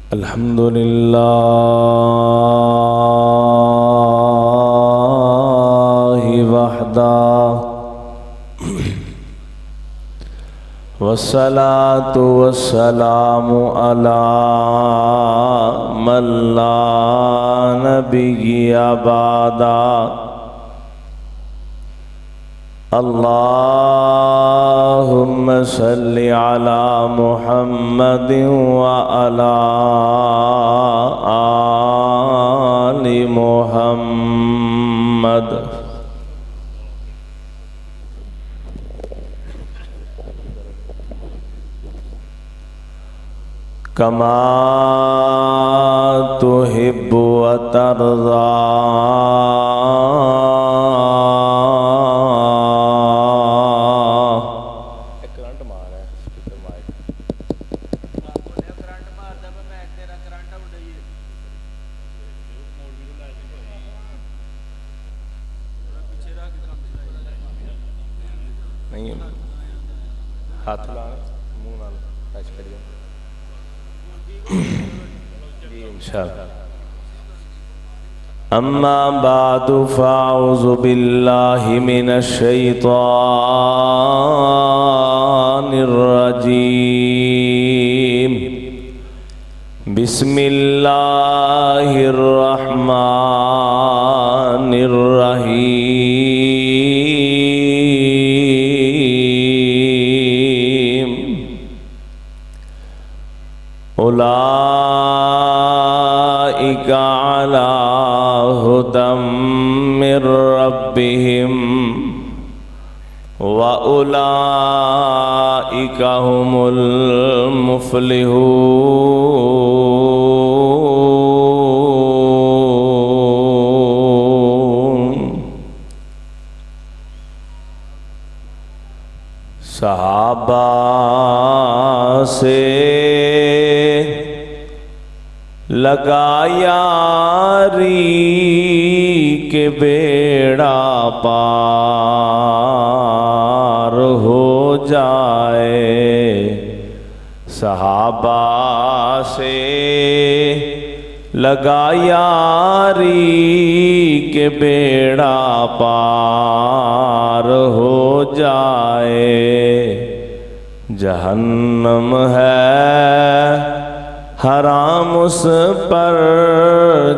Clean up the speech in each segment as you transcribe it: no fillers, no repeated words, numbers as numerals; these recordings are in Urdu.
الحمد لله وحده والصلاة والسلام على من لا نبي بعده اللهم صل على محمد وعلى آل محمد كما تحب وترضى ہاتھ لانا منہ نال ٹچ کریے جی انشاءاللہ اما بعد فاعوذ باللہ من الشیطان الرجیم بسم اللہ الرحمن الرحیم اولئک علی ہدی من ربہم وَأُولَئِكَ هُمُ الْمُفْلِحُونَ صحابہ سے لگا یاری کہ بیڑا پار ہو جائے صحابہ سے لگا یاری کہ بیڑا پار ہو جائے جہنم ہے حرام اس پر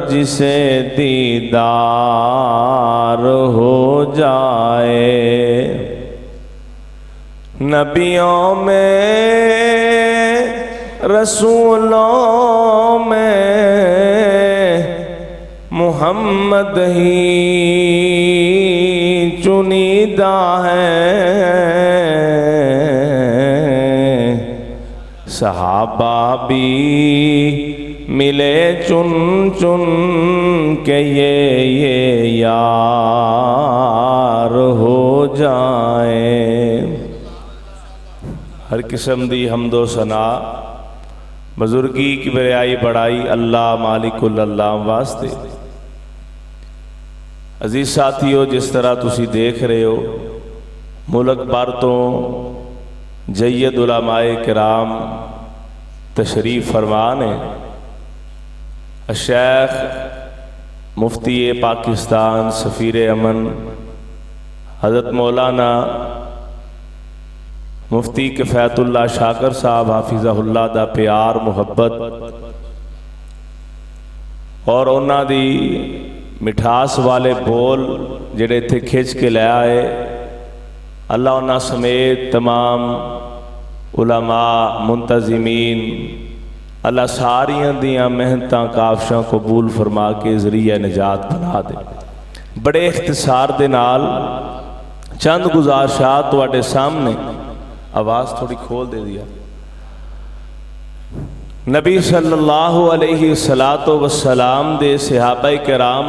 جسے دیدار ہو جائے نبیوں میں رسولوں میں محمد ہی چنیدہ ہے صحابہ بھی ملے چن چن کے یہ یار ہو جائیں ہر قسم دی حمد و ثنا بزرگی کی بریائی بڑائی اللہ مالک اللہ واسطے عزیز ساتھیو جس طرح تسی دیکھ رہے ہو ملک بھر تو جید علماء کرام تشریف فرمان ہے الشیخ مفتی پاکستان سفیر امن حضرت مولانا مفتی کفایت اللہ شاکر صاحب حافظہ اللہ دا پیار محبت اور انہاں دی مٹھاس والے بول جڑے تھے کھچ کے لے آئے اللہ انہاں سمیت تمام علماء منتظمین اللہ ساریاں دیاں محنتاں کافشاں قبول فرما کے ذریعہ نجات بنا دے بڑے اختصار دے نال چند گزارشات تواڈے سامنے آواز تھوڑی کھول دے دیا نبی صلی اللہ علیہ وسلم دے صحابہ کرام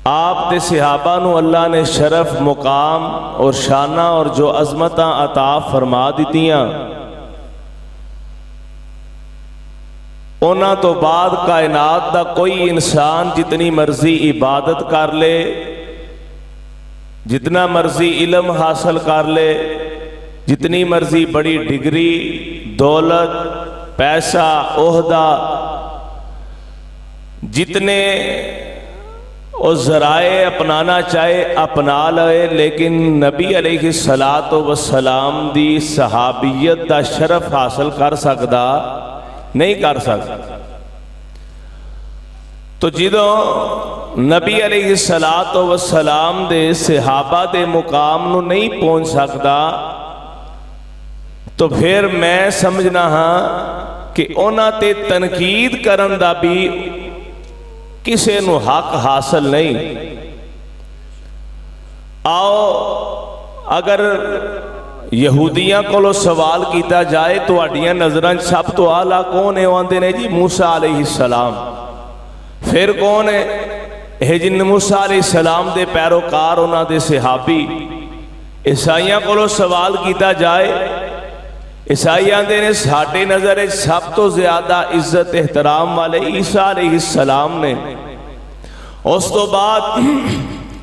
آپ دے صحابہ نو اللہ نے شرف مقام اور شانہ اور جو عظمتاں عطا فرما دیتیاں اونا تو بعد کائنات دا کوئی انسان جتنی مرضی عبادت کر لے جتنا مرضی علم حاصل کر لے جتنی مرضی بڑی ڈگری دولت پیسہ، عہدہ، جتنے اور ذرائع اپنانا چاہے اپنا لے، لیکن نبی علیہ الصلاۃ والسلام دی صحابیت دا شرف حاصل کر سکدا نہیں کر سکتا۔ تو جدوں نبی علیہ الصلاۃ والسلام دے صحابہ دے مقام نو نہیں پہنچ سکدا، تو پھر میں سمجھنا ہاں کہ انہاں تے تنقید کرن دا بھی کسے نو حق حاصل نہیں۔ آؤ اگر یہودیاں کو سوال کیتا جائے تو اڈیاں نظران سب تو اعلیٰ کون ہے؟ آندے نے جی موسیٰ علیہ السلام۔ پھر کون ہے؟ یہ جن موسیٰ علیہ السلام دے پیروکار انہاں دے صحابی۔ عیسائیاں کو سوال کیتا جائے، عیسائی آندے نے ساٹے نظر سب تو زیادہ عزت احترام والے عیسیٰ علیہ السلام نے۔ اس تو بعد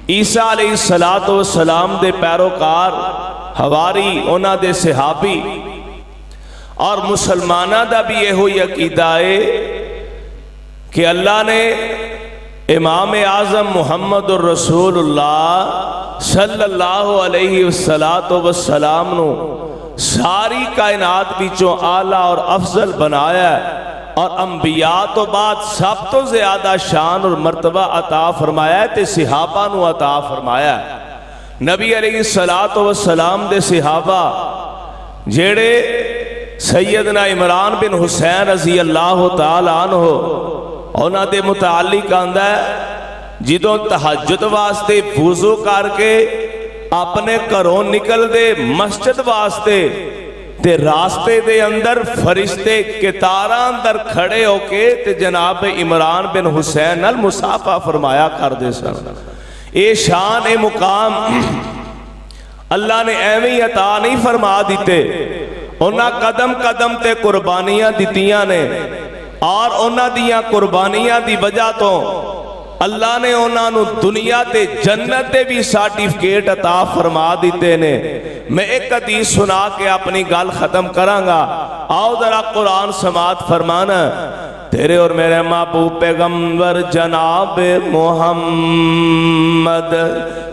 عیسیٰ علیہ السلام دے پیروکار حواری انہاں دے صحابی، اور مسلمانہ دا بھی یہ ہوئی عقیدہ ہے کہ اللہ نے امام اعظم محمد الرسول اللہ صلی اللہ علیہ وسلم نو ساری کائنات بیچوں اعلیٰ اور افضل بنایا ہے، اور انبیاء تو بعد سب تو زیادہ شان اور مرتبہ عطا فرمایا ہے تے صحابہ نو عطا فرمایا ہے۔ نبی علیہ السلام دے صحابہ جیڑے سیدنا عمران بن حسین رضی اللہ تعالیٰ عنہ انہاں دے متعلق آندہ ہے جدوں تہجد واسطے وضو کر کے اپنے گھروں نکل دے مسجد واسطے تے راستے دے اندر فرشتے کتاراں اندر کھڑے ہو کے تے جناب عمران بن حسین نال مصافحہ فرمایا کر دے سن۔ اے شان اے مقام اللہ نے ایویں عطا نہیں فرما دیتے، انہاں قدم قدم تے قربانیاں دیتیاں نے، اور انہاں دیاں قربانیاں دی وجہ تو اللہ نے انہاں نو دنیا تے جنت دے بھی سرٹیفکیٹ عطا فرما دیتے نے۔ میں ایک حدیث سنا کے اپنی گل ختم کرانگا، آؤ ذرا قرآن سماعت فرمانا۔ تیرے اور میرے محبوب پیغمبر جناب محمد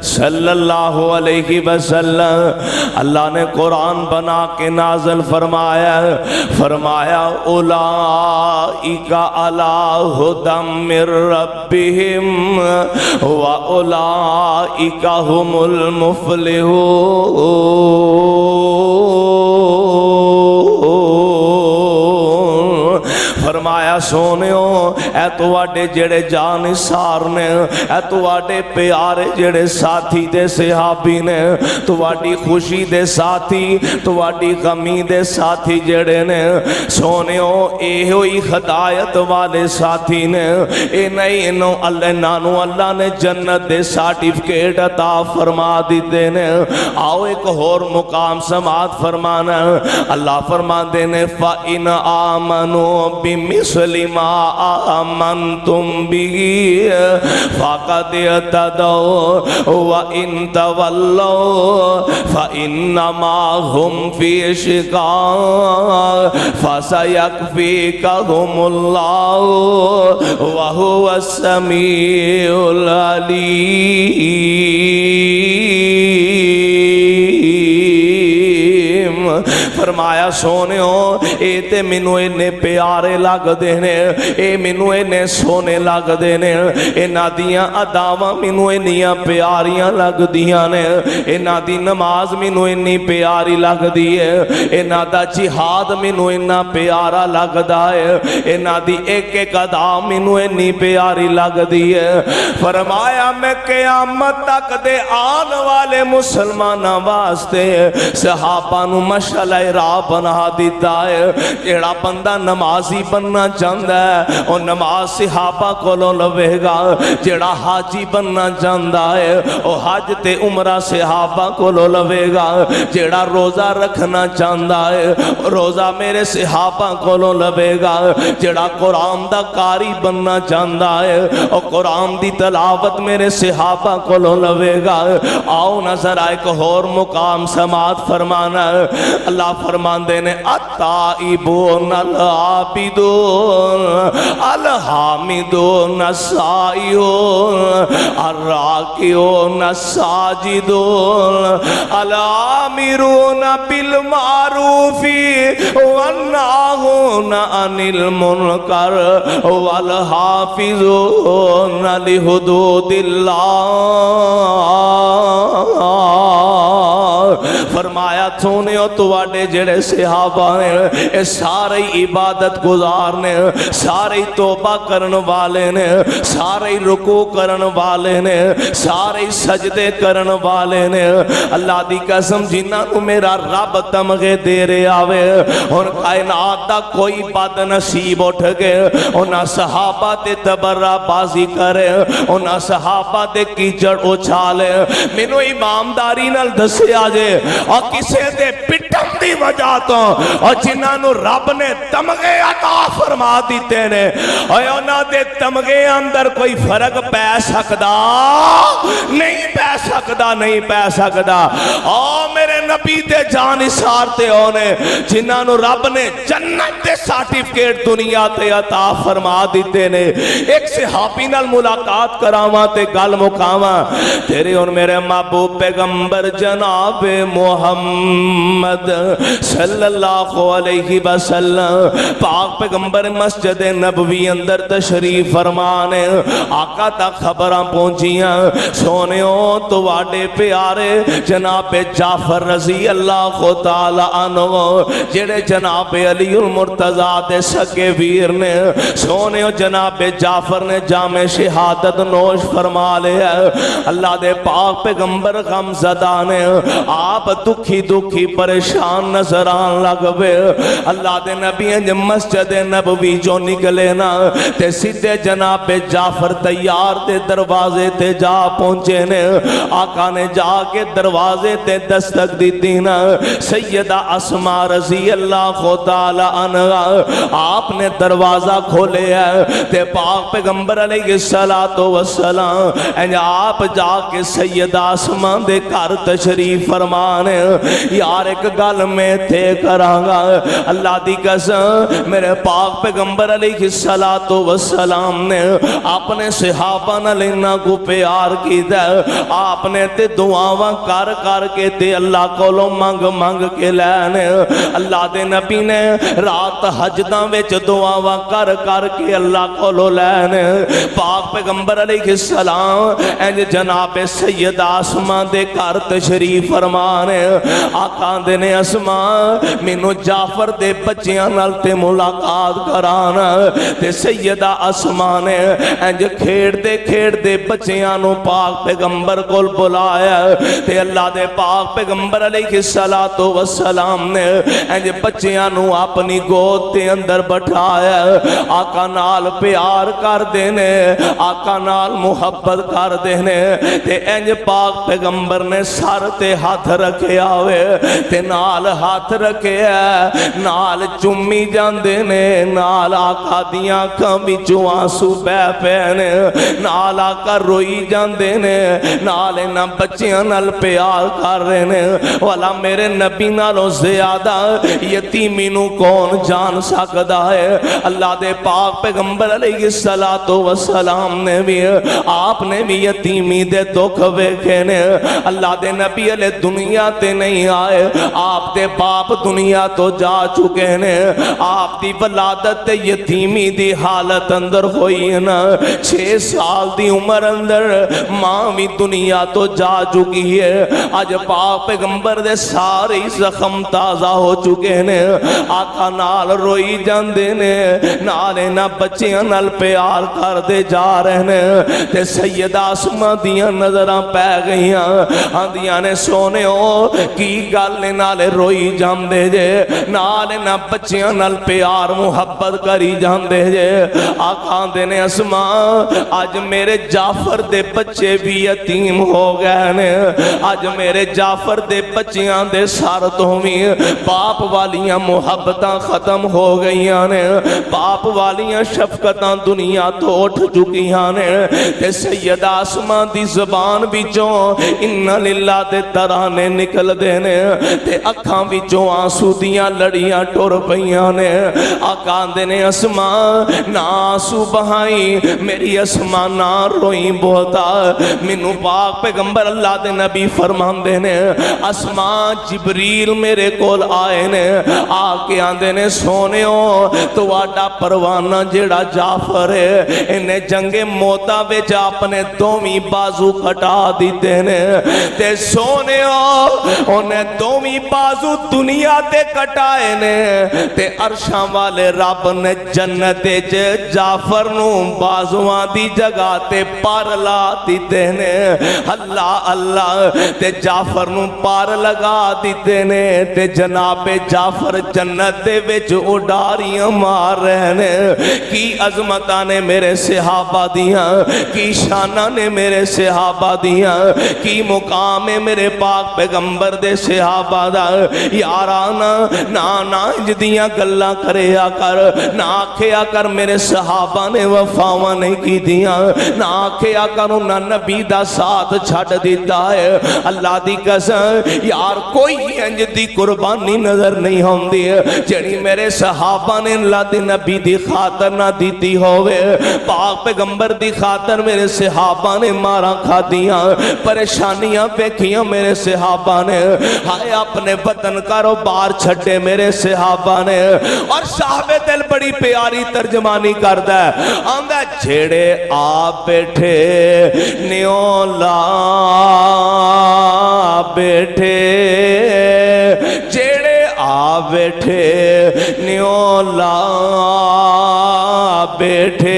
صلی اللہ علیہ وسلم اللہ نے قرآن بنا کے نازل فرمایا اولئک علی ھدی من ربہم واولئک ھم المفلحون۔ فرمایا سونیو اے تواڈے جڑے جانثار نے، اے تواڈے پیارے جڑے ساتھی دے صحابی نے، تواڈی خوشی دے ساتھی، تواڈی غمی دے ساتھی جڑے نے، سونیو اے ہوئی ہدایت والے ساتھی نے، اے نہیں انہوں اللہ نے جنت دے سرٹیفکیٹ عطا فرما دیتے نے۔ آؤ ایک اور مقام سماعت فرمانا، اللہ فرما دینے فَإِنْ آمَنُوا بِمِثْلِ مَا آمَنْتُمْ بِهِ فَقَدْ اهْتَدَوْا وَإِنْ تَوَلَّوْا فَإِنَّمَا هُمْ فِي شِقَاقٍ فَسَيَكْفِيكَهُمُ اللَّهُ وَهُوَ السَّمِيعُ الْعَلِيمُ۔ فرمایا سونیو اے تے مینوں اینے پیارے لگ دینے، اے مینوں اینے سونے لگ دینے، انہاں دیاں اداواں مینوں انیاں پیاریاں لگ دیاں نے، انہاں دی نماز مینوں انی پیاری لگ دی ہے، انہاں دا جہاد مینوں اتنا پیارا لگدا ہے، انہاں دی ایک ایک ادا مینوں انی پیاری لگ دی ہے۔ فرمایا میں قیامت تک دے آن والے مسلماناں واسطے صحابہ نو مشعل راہ بنا دیتا ہے۔ جیڑا بندہ نمازی بننا چاہتا ہے وہ نماز صحابہ کو لوے گا، جیڑا حاجی بننا چاہتا ہے وہ حج تے عمرہ صحابہ کو لوے گا، جیڑا روزہ رکھنا چاہتا ہے روزہ میرے صحابہ کو لوے گا، جیڑا قرآن دا قاری بننا چاہتا ہے وہ قرآن دی تلاوت میرے صحابہ کو لوے گا۔ آؤ نظر آئے ایک اور مقام سماعت فرمانا، اللہ فرمانا فرماندے نے التائبون العابدون الحامدون السائحون الراکعون الساجدون الآمرون بالمعروف والناہون عن المنکر والحافظون لحدود اللہ۔ فرمایا سونیو تواڈے جڑے صحابہ نے اے سارے عبادت گزار نے، سارے توبہ کرن والے نے، سارے رکوع کرن والے نے، سارے سجدے کرن والے نے۔ اللہ دی قسم جنہاں کو میرا رب تمغے دے رہے آوے اور کائنات دا کوئی بد نصیب اٹھ گئے انہاں صحابہ تے تبرہ بازی کرے، انہاں صحابہ تے کیچڑ اچھالے۔ مینو امامداری نال دسے آجے اور کسے دے پٹم دی وجہ تو اور جنہاں نو رب نے تمغے عطا فرما دیتے نے اور انہاں دے تمغے اندر کوئی فرق پہ سکدا نہیں، پہ سکدا نہیں، پہ سکدا۔ اور میرے نبی دے جان نثار تے ہونے جنہاں نو رب نے جنت دے سرٹیفکیٹ دنیا تے عطا فرما دیتے نے۔ ایک صحابی نال ملاقات کراواں تے گل مکاواں، تیرے اور میرے محبوب پیغمبر جناب محمد صلی اللہ علیہ وسلم پاک پیغمبر مسجد نبوی اندر تشریف فرمانے، آقا تک خبراں پہنچیاں سونیوں تواڈے پیارے جناب جعفر رضی اللہ تعالی عنہ جڑے جناب علی المرتضیٰ دے سکے ویر نے، سونیوں جناب جعفر نے جام شہادت نوش فرما لیا۔ اللہ دے پاک پیغمبر غم زدہ نے آپ دکھی دکھی پریشان نظر آن لگ بے۔ اللہ دے نبی مسجد نبوی جو نکلے نا تے سیدھے جناب جعفر تیار تے دروازے تے جا پہنچے نے۔ آقا نے جا کے دروازے تے دستک دیتی نا، سیدہ اسماء رضی اللہ تعالی عنہا آپ نے دروازہ کھولے ہے تے پاک پیغمبر علیہ السلام آپ جا کے سیدہ اسماء دے گھر تشریف فرمانے۔ یار ایک گل میں تے کرانگا، اللہ دی قسم میرے پاک پیغمبر علیہ السلام نے اپنے صحابہ نہ لینا کو پیار کی دے، آپ نے تے دعاواں کر کر کے تے اللہ کو لو مانگ مانگ کے لینے۔ اللہ دے نبی نے رات حجداں وچ دعاواں کر کر کے اللہ کو لو لینے۔ پاک پیغمبر علیہ السلام جناب سیدہ اسماء دے گھر تشریف فرمانے۔ آقا دے نے اسماء مینوں جعفر دے بچیاں نال تے ملاقات کرانا تے سیدہ اسماء نے کھیڑ دے بچیاں نو پاک پیغمبر کول بلایا تے اللہ دے پاک پیغمبر علیہ السلام نے بچیاں نو اپنی گود تے اندر بٹھایا۔ آقا نال پیار کر دینے، آقا نال محبت کر دینے تے پاک پیغمبر نے سر تے ہاتھ رکھے آوے تے نال ہاتھ رکھے نال چمی جاندے نے، نال آقا دیاں کمی جو آنسو بے پینے، نال آقا روئی جاندے نے، نال انہاں بچیاں نال پیار کر رہے نے۔ والا میرے نبی نالوں زیادہ یتیمی نو کون جان سکتا ہے؟ اللہ دے پاک پیغمبر علیہ السلام نے بھی آپ نے بھی یتیمی دے دکھ ویکھے نے۔ اللہ دے نبی علیہ دنیا تے نہیں آئے، آپ دے باپ دنیا تو جا چکے نے، آپ دی ولادت تے یتیمی دی حالت اندر ہوئی نا، 6 سال دی عمر اندر ماں بھی دنیا تو جا چکی ہے۔ آج پاک پیغمبر دے سارے زخم تازہ ہو چکے نے، آقا نال روئی جاندے نے، نال نہ بچیاں نال پیار کر دے جا رہے نے تے سیدہ اسماء دیاں نظراں پہ گئیاں، آندیاں نے سونے ہو کی گل نال روئی جاندے جے، نال نہ بچیاں نال پیار محبت کری جاندے جے۔ آقا دے نے اسماء آج میرے جعفر دے بچے بھی یتیم ہو گئے نے، آج میرے جعفر دے بچیاں دے سار تو بھی باپ والیاں محبتاں ختم ہو گئیاں نے، باپ والیاں شفقتاں دنیا تو اٹھ چکیاں نے تے سیدہ اسماء دی زبان بچوں اِنَّ لِلَّهِ دے ترانے نکل نکلدے نے تے اکھاں وچوں آنسو دیاں لڑیاں ٹر پئیاں نے آقا آندے نے اسماء نہ آنسو بہائی میری اسماء نہ روئی بہتا مینوں پاک پیغمبر اللہ دے نبی فرماندے نے اسماء جبریل میرے کول آئے نے آ کے آندے نے سونےو تواڈا پروانہ جیڑا جعفر ہے انہیں جنگ موتا وچ اپنے دوویں بازو کٹا دیتے نے تے سونےو انہیں دوویں بازو دنیا تے کٹائے نے تے عرشاں والے رب نے جنت وچ جعفر نو بازواں دی جگہ تے پر لا دیتے نے اللہ اللہ تے جعفر نو پار لگا دیتے نے تے جناب جعفر جنت دے وچ اڈاریاں مار رہے نے کی عظمتاں نے میرے صحابہ دیاں کی شاناں نے میرے صحابہ دیاں کی مقام ہے میرے پاک پیغمبر دے صحابہ دا یارانا نا جدیاں گلاں کریا کر نہ آکھیا کر میرے صحابہ نے وفاواں نہیں کی دیاں نہ آکھیا کر انہاں نبی دا ساتھ چھڑ دیتا ہے اللہ دی قسم یار کوئی انج دی قربانی نظر نہیں ہوندی جڑی میرے صحابہ نے اللہ دی نبی دی خاطر نہ دیتی ہوئے پاک پیغمبر دی خاطر میرے صحابہ نے مارا کھا دیاں پریشانیاں بیکھیاں میرے صحابہ نے ہائے اپنے وطن کاروبار چھٹے میرے صحابہ نے اور صاحب دل بڑی پیاری ترجمانی کردہ ہے آندہ جھیڑے آپ بیٹھے نیولا بیٹھے جیڑے آ بیٹھے نیولا بیٹھے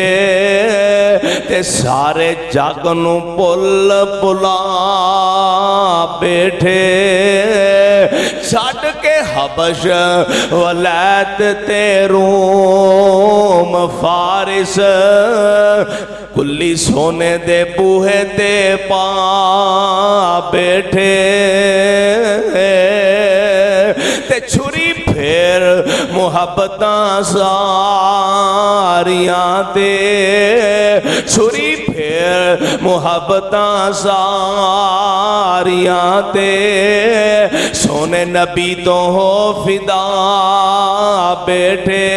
تے سارے جگ نو پل پلا بیٹھے چھڑ کے حبش ولیت تے روم فارس کلی سونے دے بوہے تے پا بیٹھے تے چھری پھر محبتاں ساریاں تے چھری پھر محبتاں ساریاں تے سونے نبی تو ہو فدا بیٹھے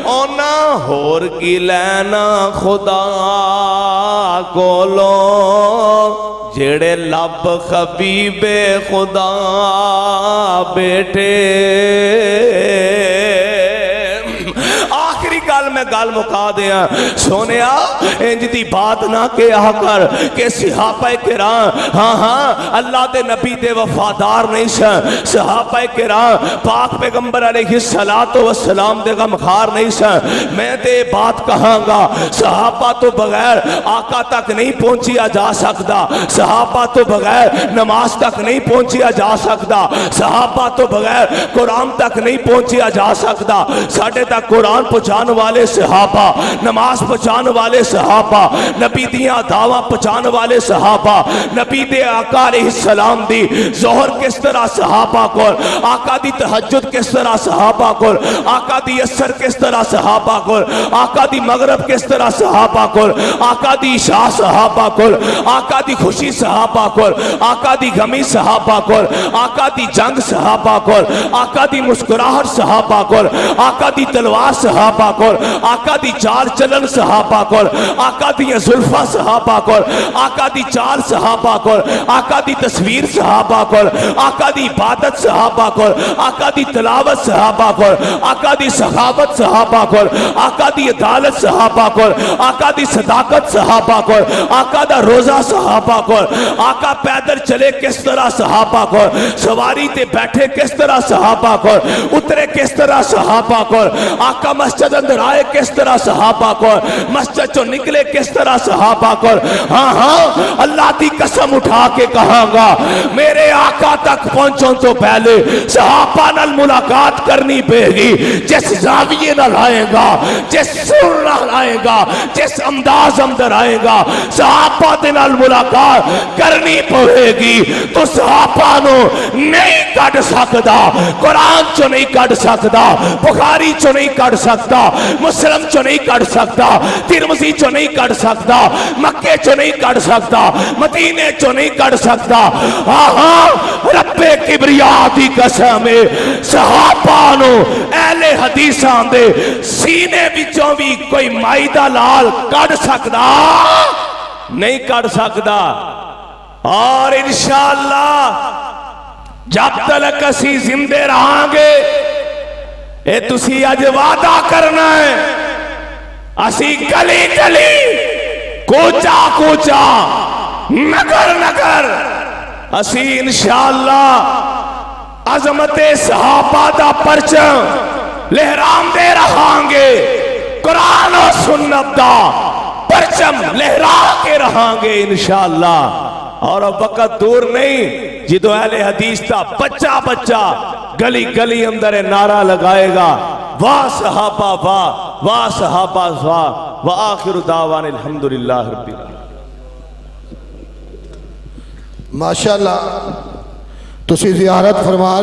اونا ہور کی لینا خدا کولو جڑے لب خبیب خدا بیٹھے میں گال مکا دیا سونیا انج دی بات نہ کیا کر کہ صحابہ کرام ہاں اللہ دے نبی دے وفادار نہیں سن صحابہ کرام پاک پیغمبر علیہ السلام دے غمخوار نہیں سن میں تے بات کہاں گا صحابہ تو بغیر آقا تک نہیں پہنچیا جا سکتا صحابہ تو بغیر نماز تک نہیں پہنچیا جا سکتا صحابہ تو بغیر قرآن تک نہیں پہنچیا جا سکتا ساڑھے تک قرآن پہنچان والے صحابہ نماز پہنچان والے صحابہ نبی دیاں دعویٰ پہنچان والے صحابہ نبی دے آقا علیہ السلام دی ظہر کس طرح صحابہ کو آقا دی تہجد کس طرح صحابہ کو آقا دی عصر کس طرح صحابہ کو آقا دی مغرب کس طرح صحابہ کو آقا دی عشاء صحابہ کو آقا دی خوشی صحابہ کو آقا دی غمی صحابہ کو آقا دی جنگ صحابہ کو آقا دی مسکراہٹ صحابہ کو آقا دی تلوار صحابہ کو آقا دی چال چلن صحابہ کو آقا دی زلفہ صحابہ کو آقا دی چال صحابہ کو آقا دی تصویر صحابہ کو آقا دی عبادت صحابہ کو آقا دی تلاوت صحابہ کو آقا دی سخاوت صحابہ کو آقا دی عدالت صحابہ کو آقا دی صداقت صحابہ کو آقا دا روزہ صحابہ کو آقا پیدل چلے کس طرح صحابہ کو سواری تے بیٹھے کس طرح صحابہ کو اترے کس طرح صحابہ کو آقا مسجد اندر آئے کس طرح صحابہ کو مسجد چو نکلے کس طرح صحابہ کو ہاں اللہ دی قسم اٹھا کے کہاں گا میرے آقا تک پہنچوں تو پہلے صحابہ نال ملاقات کرنی پے گی جس زاویے نال آئے گا جس سر نال آئے گا جس انداز اندر آئے گا صحابہ دے نال ملاقات کرنی پوے گی تو صحابہ نو نہیں کٹ سکتا قرآن چو نہیں کٹ سکتا بخاری چو نہیں کٹ سکتا مسلم چو نہیں کٹ سکتا، ترمذی چو نہیں کٹ سکتا، مکے چو نہیں کٹ سکتا، مدینے چو نہیں کٹ سکتا۔ آہاں رب کبریا دی قسم صحابہ نو اہل حدیثاں دے سینے وچوں بھی کوئی مائی دا لال کٹ سکتا نہیں کٹ سکتا۔ اور انشاءاللہ جب تک اسی زندے رہاں گے اے تسی اج وعدہ کرنا ہے، اسی گلی گلی کوچا کوچا نگر نگر اسی انشاءاللہ عظمت صحابہ دا پرچم لہرام دے رہاں گے، قرآن و سنت دا پرچم لہرا کے رہاں گے انشاءاللہ۔ اور اب وقت دور نہیں جدو اہل حدیث تا بچہ بچہ گلی گلی اندر نعرہ لگائے گا واہ صحابہ واہ، واہ صحابہ واہ، وآخر دعوان الحمدللہ رب العالمین۔ ماشاءاللہ تسی زیارت فرما